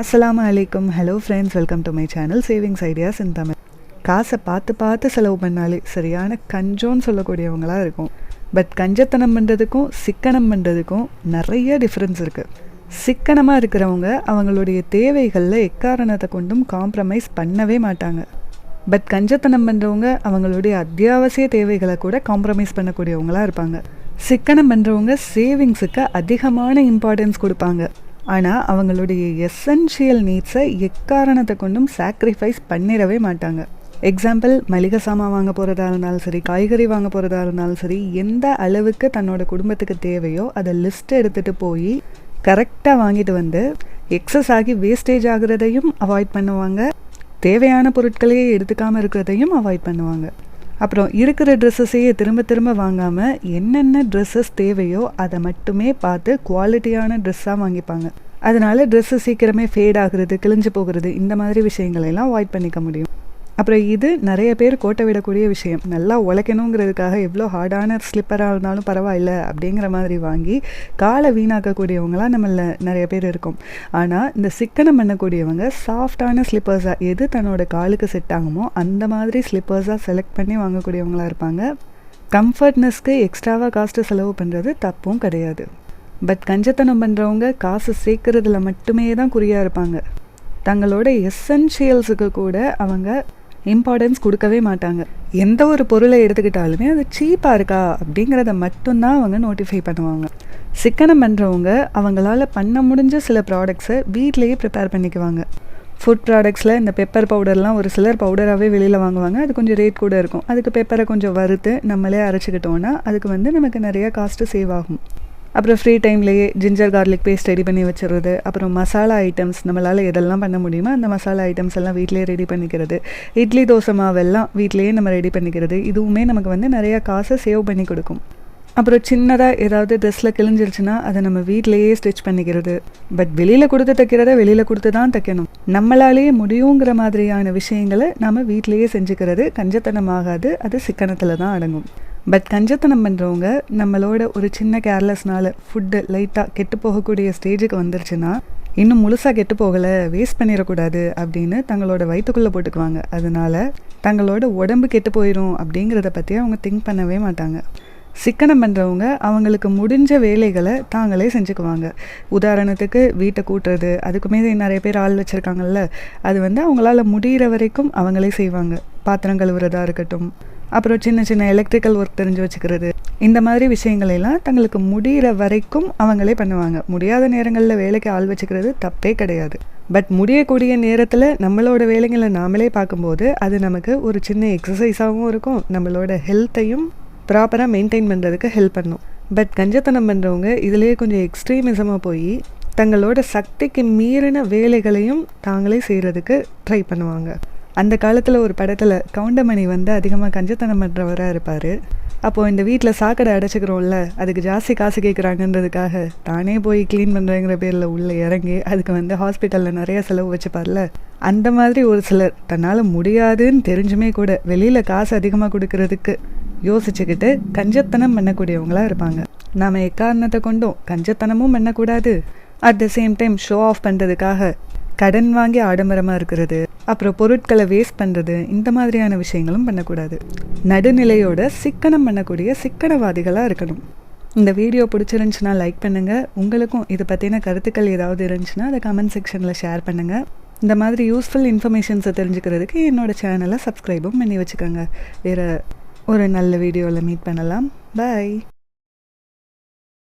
அஸ்ஸலாமு அலைக்கும். Hello friends, welcome to my channel savings ideas இன் தமிழ். காசை பார்த்து செலவு பண்ணாலே சரியான கஞ்சோன்னு சொல்லக்கூடியவங்களாக இருக்கும். பட் கஞ்சத்தனம் பண்ணுறதுக்கும் சிக்கனம் பண்ணுறதுக்கும் நிறைய டிஃப்ரென்ஸ் இருக்குது. சிக்கனமாக இருக்கிறவங்க அவங்களுடைய தேவைகளில் எக்காரணத்தை கொண்டும் காம்ப்ரமைஸ் பண்ணவே மாட்டாங்க. பட் கஞ்சத்தனம் பண்ணுறவங்க அவங்களுடைய அத்தியாவசிய தேவைகளை கூட காம்ப்ரமைஸ் பண்ணக்கூடியவங்களாக இருப்பாங்க. சிக்கனம் பண்ணுறவங்க சேவிங்ஸுக்கு அதிகமான இம்பார்ட்டன்ஸ் கொடுப்பாங்க. ஆனால் அவங்களுடைய எசென்ஷியல் நீட்ஸை எக்காரணத்தை கொண்டும் சாக்ரிஃபைஸ் பண்ணிடவே மாட்டாங்க. எக்ஸாம்பிள், மளிகை சாமான் வாங்க போகிறதா இருந்தாலும் சரி, காய்கறி வாங்க போகிறதா இருந்தாலும் சரி, எந்த அளவுக்கு தன்னோட குடும்பத்துக்கு தேவையோ அதை லிஸ்ட்டை எடுத்துகிட்டு போய் கரெக்டாக வாங்கிட்டு வந்து எக்ஸஸ் ஆகி வேஸ்டேஜ் ஆகுறதையும் அவாய்ட் பண்ணுவாங்க. தேவையான பொருட்களையே எடுத்துக்காமல் இருக்கிறதையும் அவாய்ட் பண்ணுவாங்க. அப்புறம் இருக்கிற ட்ரெஸ்ஸஸையே திரும்ப வாங்காமல் என்னென்ன ட்ரெஸ்ஸஸ் தேவையோ அதை மட்டுமே பார்த்து குவாலிட்டியான ட்ரெஸ்ஸாக வாங்கிப்பாங்க. அதனால ட்ரெஸ்ஸு சீக்கிரமே ஃபேட் ஆகுறது, கிழிஞ்சு போகிறது, இந்த மாதிரி விஷயங்களெல்லாம் அவாய்ட் பண்ணிக்க முடியும். அப்புறம் இது நிறைய பேர் கோட்டை விடக்கூடிய விஷயம். நல்லா உழைக்கணுங்கிறதுக்காக எவ்வளோ ஹார்டான ஸ்லிப்பராக இருந்தாலும் பரவாயில்ல அப்படிங்கிற மாதிரி வாங்கி காலை வீணாக்கக்கூடியவங்களாம் நம்மள நிறைய பேர் இருக்கும். ஆனால் இந்த சிக்கனம் பண்ணக்கூடியவங்க சாஃப்டான ஸ்லிப்பர்ஸாக எது தன்னோட காலுக்கு செட் ஆகுமோ அந்த மாதிரி ஸ்லிப்பர்ஸாக செலக்ட் பண்ணி வாங்கக்கூடியவங்களாக இருப்பாங்க. கம்ஃபர்ட்னஸ்க்கு எக்ஸ்ட்ராவாக காஸ்ட்டு செலவு பண்ணுறது தப்பும் கிடையாது. பட் கஞ்சத்தனம் பண்ணுறவங்க காசு சேர்க்கறதுல மட்டுமே தான் குறியாக இருப்பாங்க. தங்களோட எசென்ஷியல்ஸுக்கு கூட அவங்க இம்பார்ட்டன்ஸ் கொடுக்கவே மாட்டாங்க. எந்த ஒரு பொருளை எடுத்துக்கிட்டாலுமே அது சீப்பாக இருக்கா அப்படிங்கிறத மட்டும்தான் அவங்க நோட்டிஃபை பண்ணுவாங்க. சிக்கனம் பண்ணுறவங்க அவங்களால பண்ண முடிஞ்ச சில ப்ராடக்ட்ஸை வீட்லேயே ப்ரிப்பேர் பண்ணிக்குவாங்க. ஃபுட் ப்ராடக்ட்ஸில் இந்த பெப்பர் பவுடர்லாம் ஒரு சிலர் பவுடராகவே வெளியில் வாங்குவாங்க. அது கொஞ்சம் ரேட் கூட இருக்கும். அதுக்கு பெப்பரை கொஞ்சம் வறுத்து நம்மளே அரைச்சிக்கிட்டோன்னா அதுக்கு நமக்கு நிறையா காஸ்ட்டு சேவ் ஆகும். அப்புறம் ஃப்ரீ டைம்லேயே ஜிஞ்சர் கார்லிக் பேஸ்ட் ரெடி பண்ணி வச்சுருது. அப்புறம் மசாலா ஐட்டம்ஸ் நம்மளால் எதெல்லாம் பண்ண முடியுமோ அந்த மசாலா ஐட்டம்ஸ் எல்லாம் வீட்டிலேயே ரெடி பண்ணிக்கிறது. இட்லி தோசை மாவெல்லாம் வீட்டிலேயே நம்ம ரெடி பண்ணிக்கிறது. இதுவுமே நமக்கு நிறையா காசை சேவ் பண்ணி கொடுக்கும். அப்புறம் சின்னதாக ஏதாவது ட்ரெஸ்ஸில் கிழிஞ்சிருச்சுன்னா அதை நம்ம வீட்டிலேயே ஸ்டிச் பண்ணிக்கிறது. பட் வெளியில் கொடுத்து தைக்கிறத வெளியில் கொடுத்து தான் தைக்கணும். நம்மளாலேயே முடியுங்கிற மாதிரியான விஷயங்களை நம்ம வீட்டிலேயே செஞ்சுக்கிறது கஞ்சத்தனமாகாது. அது சிக்கனத்தில் தான் அடங்கும். பட் கஞ்சத்தனம் பண்ணுறவங்க நம்மளோட ஒரு சின்ன கேர்லெஸ்னால ஃபுட்டு லைட்டாக கெட்டு போகக்கூடிய ஸ்டேஜுக்கு வந்துருச்சுன்னா இன்னும் முழுசாக கெட்டு போகலை, வேஸ்ட் பண்ணிடக்கூடாது அப்படின்னு தங்களோட வயிற்றுக்குள்ளே போட்டுக்குவாங்க. அதனால தங்களோட உடம்பு கெட்டு போயிடும் அப்படிங்கிறத பற்றி அவங்க திங்க் பண்ணவே மாட்டாங்க. சிக்கனம் பண்ணுறவங்க அவங்களுக்கு முடிஞ்ச வேலைகளை தாங்களே செஞ்சுக்குவாங்க. உதாரணத்துக்கு வீட்டை கூட்டுறது, அதுக்குமே நிறைய பேர் ஆள் வச்சுருக்காங்கல்ல, அது அவங்களால முடிகிற வரைக்கும் அவங்களே செய்வாங்க. பாத்திரம் கழுவுறதா இருக்கட்டும், அப்புறம் சின்ன எலக்ட்ரிக்கல் ஒர்க் தெரிஞ்சு வச்சுக்கிறது, இந்த மாதிரி விஷயங்களெல்லாம் தங்களுக்கு முடிகிற வரைக்கும் அவங்களே பண்ணுவாங்க. முடியாத நேரங்களில் வேலைக்கு ஆள் வச்சுக்கிறது தப்பே கிடையாது. பட் முடியக்கூடிய நேரத்தில் நம்மளோட வேலைகளை நாமளே பார்க்கும்போது அது நமக்கு ஒரு சின்ன எக்ஸசைஸாகவும் இருக்கும். நம்மளோட ஹெல்த்தையும் ப்ராப்பராக மெயின்டைன் பண்ணுறதுக்கு ஹெல்ப் பண்ணும். பட் கஞ்சத்தனம் பண்ணுறவங்க இதிலேயே கொஞ்சம் எக்ஸ்ட்ரீமிசமாக போய் தங்களோட சக்திக்கு மீறின வேலைகளையும் தாங்களே செய்கிறதுக்கு ட்ரை பண்ணுவாங்க. அந்த காலத்தில் ஒரு படத்தில் கவுண்டமணி அதிகமாக கஞ்சத்தனம் பண்ணுறவராக இருப்பார். அப்போது இந்த வீட்டில் சாக்கடை அடைச்சிக்கிறோம்ல, அதுக்கு ஜாஸ்தி காசு கேட்குறாங்கன்றதுக்காக தானே போய் க்ளீன் பண்ணுறேங்கிற பேரில் உள்ளே இறங்கி அதுக்கு ஹாஸ்பிட்டலில் நிறைய செலவு வச்சுப்பார்ல, அந்த மாதிரி ஒரு சிலர் தன்னால் முடியாதுன்னு தெரிஞ்சுமே கூட வெளியில் காசு அதிகமாக கொடுக்கறதுக்கு யோசிச்சுக்கிட்டு கஞ்சத்தனம் பண்ணக்கூடியவங்களாக இருப்பாங்க. நாம் எக்காரணத்தை கொண்டும் கஞ்சத்தனமும் பண்ணக்கூடாது. At the same time show off பண்ணுறதுக்காக கடன் வாங்கி ஆடம்பரமாக இருக்கிறது, அப்புறம் பொருட்களை வேஸ்ட் பண்ணுறது, இந்த மாதிரியான விஷயங்களும் பண்ணக்கூடாது. நடுநிலையோட சிக்கனம் பண்ணக்கூடிய சிக்கனவாதிகளாக இருக்கணும். இந்த வீடியோ பிடிச்சிருந்துச்சுன்னா லைக் பண்ணுங்கள். உங்களுக்கும் இதை பற்றின கருத்துக்கள் ஏதாவது இருந்துச்சுன்னா அதை கமெண்ட் செக்ஷனில் ஷேர் பண்ணுங்கள். இந்த மாதிரி யூஸ்ஃபுல் இன்ஃபர்மேஷன்ஸை தெரிஞ்சுக்கிறதுக்கு என்னோடய சேனலை சப்ஸ்கிரைபும் பண்ணி வச்சுக்கோங்க. வேறு ஒரு நல்ல வீடியோவில் மீட் பண்ணலாம். பாய்.